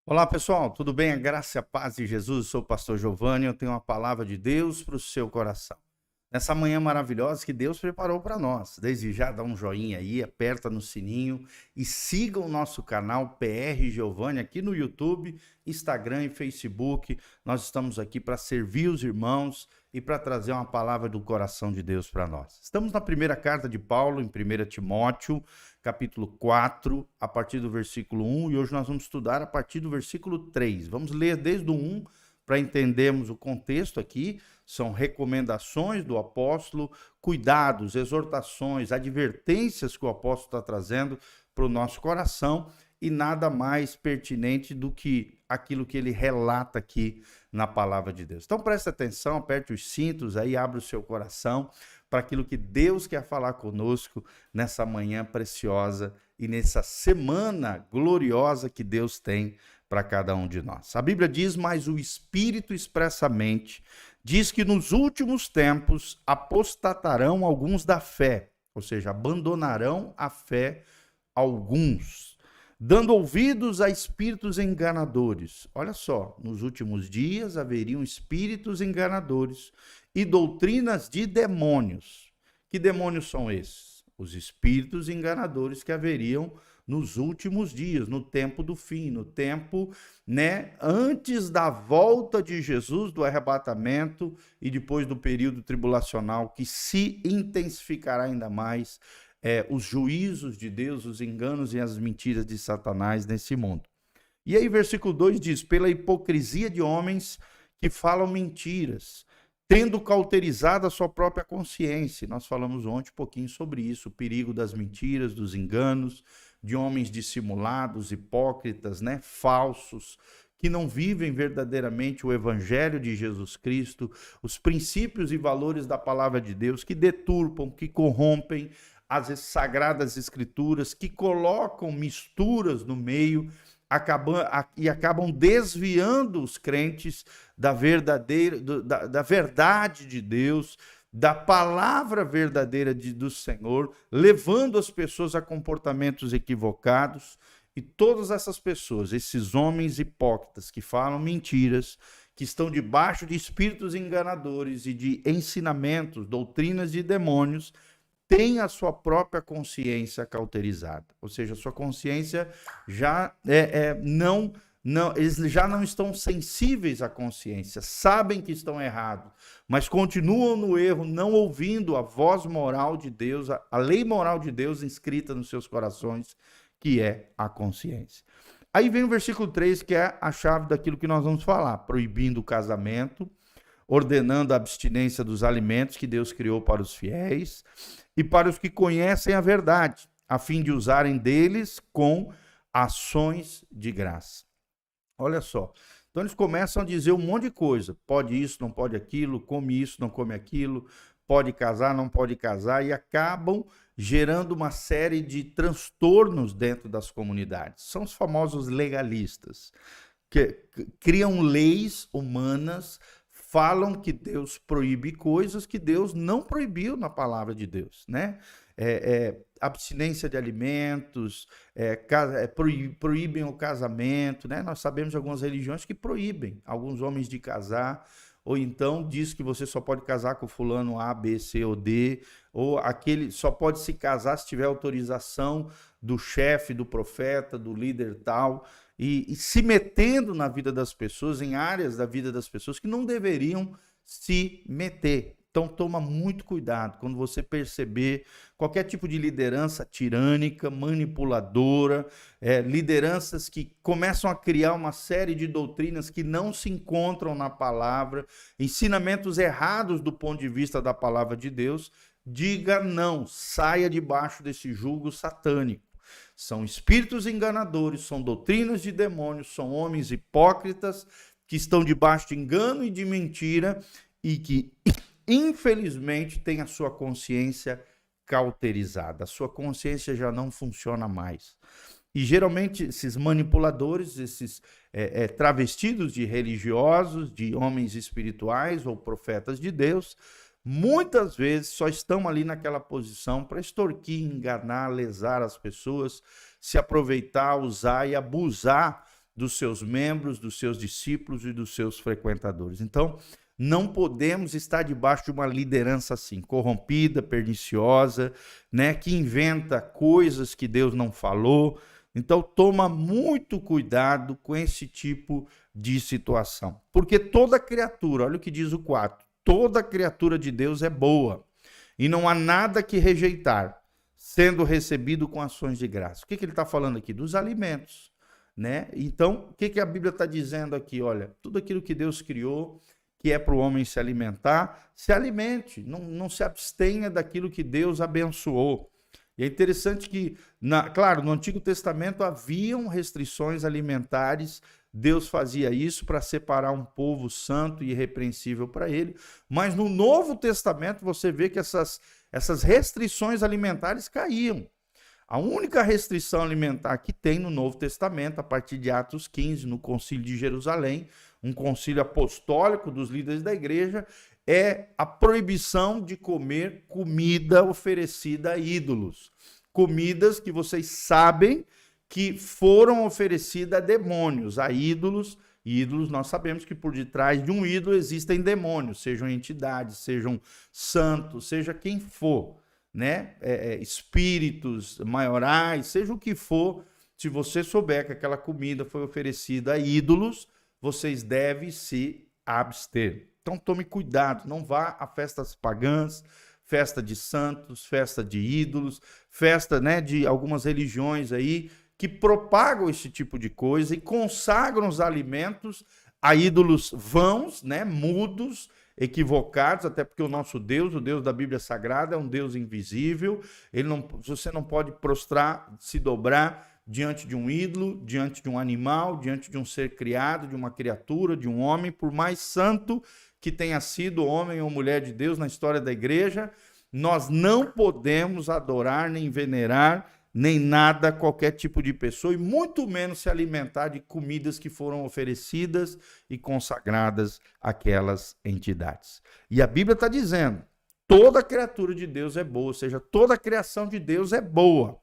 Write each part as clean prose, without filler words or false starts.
Olá pessoal, tudo bem? A graça e a paz de Jesus. Eu sou o pastor Giovanni, eu tenho uma palavra de Deus para o seu coração. Nessa manhã maravilhosa que Deus preparou para nós. Desde já dá um joinha aí, aperta no sininho e siga o nosso canal PR Giovanni aqui no YouTube, Instagram e Facebook. Nós estamos aqui para servir os irmãos e para trazer uma palavra do coração de Deus para nós. Estamos na primeira carta de Paulo, em 1 Timóteo, capítulo 4, a partir do versículo 1, e hoje nós vamos estudar a partir do versículo 3. Vamos ler desde o 1 para entendermos o contexto aqui. São recomendações do apóstolo, cuidados, exortações, advertências que o apóstolo está trazendo para o nosso coração e nada mais pertinente do que aquilo que ele relata aqui na palavra de Deus. Então preste atenção, aperte os cintos aí, abra o seu coração para aquilo que Deus quer falar conosco nessa manhã preciosa e nessa semana gloriosa que Deus tem para cada um de nós. A Bíblia diz, mas o Espírito expressamente diz que nos últimos tempos apostatarão alguns da fé, ou seja, abandonarão a fé alguns, dando ouvidos a espíritos enganadores. Olha só, nos últimos dias haveriam espíritos enganadores e doutrinas de demônios. Que demônios são esses? Os espíritos enganadores que haveriam nos últimos dias, no tempo do fim, no tempo, antes da volta de Jesus, do arrebatamento e depois do período tribulacional, que se intensificará ainda mais os juízos de Deus, os enganos e as mentiras de Satanás nesse mundo. E aí, versículo 2 diz, pela hipocrisia de homens que falam mentiras, tendo cauterizado a sua própria consciência. Nós falamos ontem um pouquinho sobre isso, o perigo das mentiras, dos enganos, de homens dissimulados, hipócritas, falsos, que não vivem verdadeiramente o evangelho de Jesus Cristo, os princípios e valores da palavra de Deus, que deturpam, que corrompem as sagradas escrituras, que colocam misturas no meio e acabam desviando os crentes da verdade de Deus, da palavra verdadeira do Senhor, levando as pessoas a comportamentos equivocados. E todas essas pessoas, esses homens hipócritas que falam mentiras, que estão debaixo de espíritos enganadores e de ensinamentos, doutrinas de demônios, têm a sua própria consciência cauterizada. Ou seja, a sua consciência já eles já não estão sensíveis à consciência, sabem que estão errados, mas continuam no erro, não ouvindo a voz moral de Deus, a lei moral de Deus inscrita nos seus corações, que é a consciência. Aí vem o versículo 3, que é a chave daquilo que nós vamos falar, proibindo o casamento, ordenando a abstinência dos alimentos que Deus criou para os fiéis e para os que conhecem a verdade, a fim de usarem deles com ações de graça. Olha só, então eles começam a dizer um monte de coisa, pode isso, não pode aquilo, come isso, não come aquilo, pode casar, não pode casar, e acabam gerando uma série de transtornos dentro das comunidades. São os famosos legalistas, que criam leis humanas, falam que Deus proíbe coisas que Deus não proibiu na palavra de Deus, abstinência de alimentos, proíbem o casamento, Nós sabemos de algumas religiões que proíbem alguns homens de casar, ou então diz que você só pode casar com fulano A, B, C ou D, ou aquele só pode se casar se tiver autorização do chefe, do profeta, do líder tal, e se metendo na vida das pessoas, em áreas da vida das pessoas que não deveriam se meter. Então toma muito cuidado quando você perceber qualquer tipo de liderança tirânica, manipuladora, lideranças que começam a criar uma série de doutrinas que não se encontram na palavra, ensinamentos errados do ponto de vista da palavra de Deus. Diga não, saia debaixo desse jugo satânico. São espíritos enganadores, são doutrinas de demônios, são homens hipócritas que estão debaixo de engano e de mentira e que, infelizmente, têm a sua consciência cauterizada. A sua consciência já não funciona mais. E, geralmente, esses manipuladores, esses travestidos de religiosos, de homens espirituais ou profetas de Deus, muitas vezes só estão ali naquela posição para extorquir, enganar, lesar as pessoas, se aproveitar, usar e abusar dos seus membros, dos seus discípulos e dos seus frequentadores. Então, não podemos estar debaixo de uma liderança assim, corrompida, perniciosa, né, que inventa coisas que Deus não falou. Então, toma muito cuidado com esse tipo de situação. Porque toda criatura, olha o que diz o 4, toda criatura de Deus é boa e não há nada que rejeitar, sendo recebido com ações de graça. O que ele está falando aqui? Dos alimentos, né? Então, o que a Bíblia está dizendo aqui? Olha, tudo aquilo que Deus criou, que é para o homem se alimentar, se alimente, não se abstenha daquilo que Deus abençoou. E é interessante que, claro, no Antigo Testamento haviam restrições alimentares, Deus fazia isso para separar um povo santo e irrepreensível para ele, mas no Novo Testamento você vê que essas restrições alimentares caíam. A única restrição alimentar que tem no Novo Testamento, a partir de Atos 15, no Concílio de Jerusalém, um concílio apostólico dos líderes da igreja, é a proibição de comer comida oferecida a ídolos. Comidas que vocês sabem que foram oferecidas a demônios, a ídolos. Ídolos, nós sabemos que por detrás de um ídolo existem demônios, sejam entidades, sejam santos, seja quem for, né? Espíritos maiorais, seja o que for. Se você souber que aquela comida foi oferecida a ídolos, vocês devem se abster. Então tome cuidado, não vá a festas pagãs, festa de santos, festa de ídolos, festa, né, de algumas religiões aí que propagam esse tipo de coisa e consagram os alimentos a ídolos vãos, né, mudos, equivocados, até porque o nosso Deus, o Deus da Bíblia Sagrada, é um Deus invisível. Você não pode prostrar, se dobrar diante de um ídolo, diante de um animal, diante de um ser criado, de uma criatura, de um homem, por mais santo que tenha sido homem ou mulher de Deus na história da igreja, nós não podemos adorar nem venerar nem nada, qualquer tipo de pessoa, e muito menos se alimentar de comidas que foram oferecidas e consagradas àquelas entidades. E a Bíblia está dizendo, toda criatura de Deus é boa, ou seja, toda a criação de Deus é boa.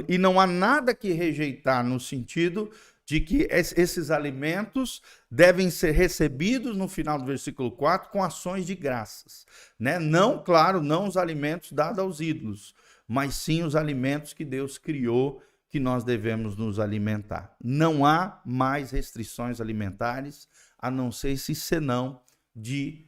E não há nada que rejeitar no sentido de que esses alimentos devem ser recebidos no final do versículo 4 com ações de graças, né? Não, claro, não os alimentos dados aos ídolos, mas sim os alimentos que Deus criou, que nós devemos nos alimentar. Não há mais restrições alimentares, a não ser esse senão de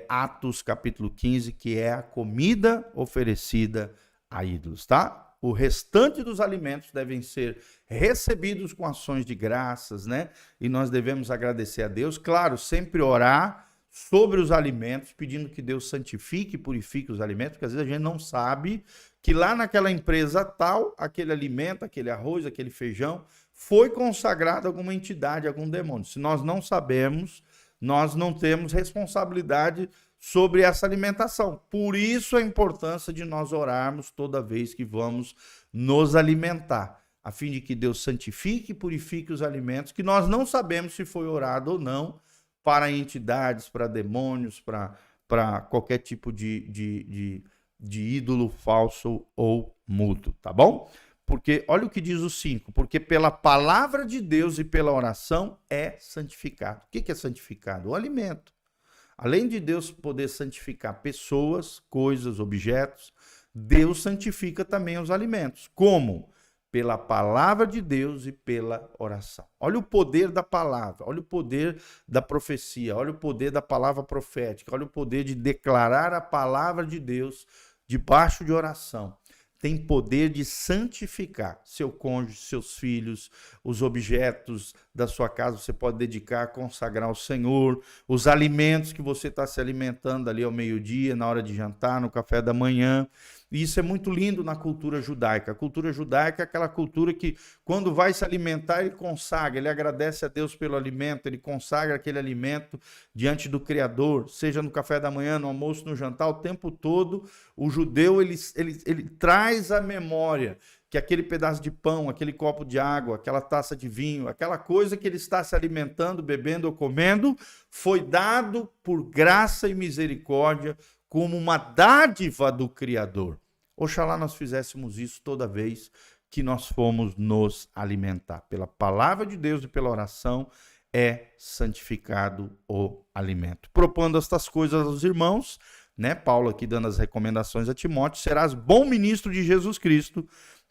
Atos capítulo 15, que é a comida oferecida a ídolos, tá? O restante dos alimentos devem ser recebidos com ações de graças, né? E nós devemos agradecer a Deus, claro, sempre orar sobre os alimentos, pedindo que Deus santifique e purifique os alimentos, porque às vezes a gente não sabe que lá naquela empresa tal, aquele alimento, aquele arroz, aquele feijão, foi consagrado a alguma entidade, a algum demônio. Se nós não sabemos, nós não temos responsabilidade sobre essa alimentação. Por isso a importância de nós orarmos toda vez que vamos nos alimentar, a fim de que Deus santifique e purifique os alimentos, que nós não sabemos se foi orado ou não, para entidades, para demônios, para qualquer tipo de ídolo falso ou mudo, tá bom? Porque, olha o que diz o 5, porque pela palavra de Deus e pela oração é santificado. O que é santificado? O alimento. Além de Deus poder santificar pessoas, coisas, objetos, Deus santifica também os alimentos. Como? Pela palavra de Deus e pela oração. Olha o poder da palavra, olha o poder da profecia, olha o poder da palavra profética, olha o poder de declarar a palavra de Deus debaixo de oração. Tem poder de santificar seu cônjuge, seus filhos, os objetos da sua casa, você pode dedicar, consagrar ao Senhor, os alimentos que você está se alimentando ali ao meio-dia, na hora de jantar, no café da manhã. E isso é muito lindo na cultura judaica. A cultura judaica é aquela cultura que, quando vai se alimentar, ele consagra, ele agradece a Deus pelo alimento, ele consagra aquele alimento diante do Criador, seja no café da manhã, no almoço, no jantar, o tempo todo. O judeu, ele traz à memória que aquele pedaço de pão, aquele copo de água, aquela taça de vinho, aquela coisa que ele está se alimentando, bebendo ou comendo, foi dado por graça e misericórdia, como uma dádiva do Criador. Oxalá nós fizéssemos isso toda vez que nós fomos nos alimentar. Pela palavra de Deus e pela oração é santificado o alimento. Propondo estas coisas aos irmãos, né? Paulo aqui dando as recomendações a Timóteo: serás bom ministro de Jesus Cristo,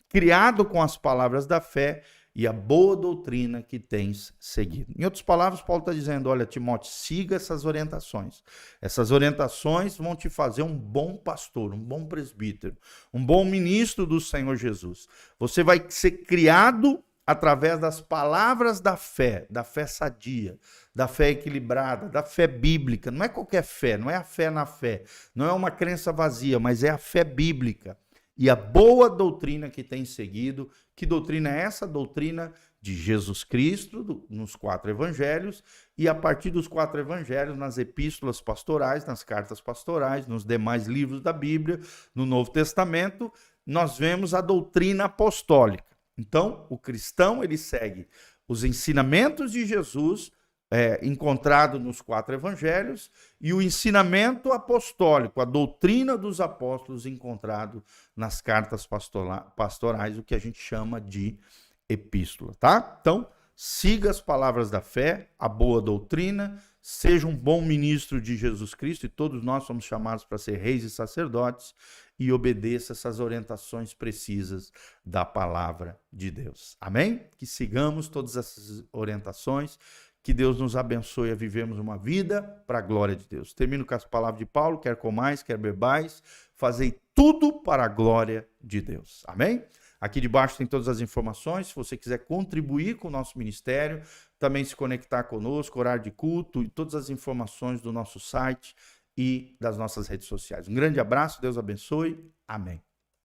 criado com as palavras da fé e a boa doutrina que tens seguido. Em outras palavras, Paulo está dizendo: olha, Timóteo, siga essas orientações. Essas orientações vão te fazer um bom pastor, um bom presbítero, um bom ministro do Senhor Jesus. Você vai ser criado através das palavras da fé sadia, da fé equilibrada, da fé bíblica. Não é qualquer fé, não é a fé na fé, não é uma crença vazia, mas é a fé bíblica. E a boa doutrina que tem seguido. Que doutrina é essa? Doutrina de Jesus Cristo, nos 4 evangelhos, e a partir dos 4 evangelhos, nas epístolas pastorais, nas cartas pastorais, nos demais livros da Bíblia, no Novo Testamento, nós vemos a doutrina apostólica. Então, o cristão, ele segue os ensinamentos de Jesus, encontrado nos 4 evangelhos, e o ensinamento apostólico, a doutrina dos apóstolos, encontrado nas cartas pastorais, o que a gente chama de epístola, tá? Então, siga as palavras da fé, a boa doutrina, seja um bom ministro de Jesus Cristo, e todos nós somos chamados para ser reis e sacerdotes, e obedeça essas orientações precisas da palavra de Deus. Amém? Que sigamos todas essas orientações. Que Deus nos abençoe a vivermos uma vida para a glória de Deus. Termino com as palavras de Paulo: quer comais, quer bebais, fazei tudo para a glória de Deus. Amém? Aqui debaixo tem todas as informações. Se você quiser contribuir com o nosso ministério, também se conectar conosco, horário de culto e todas as informações do nosso site e das nossas redes sociais. Um grande abraço, Deus abençoe. Amém.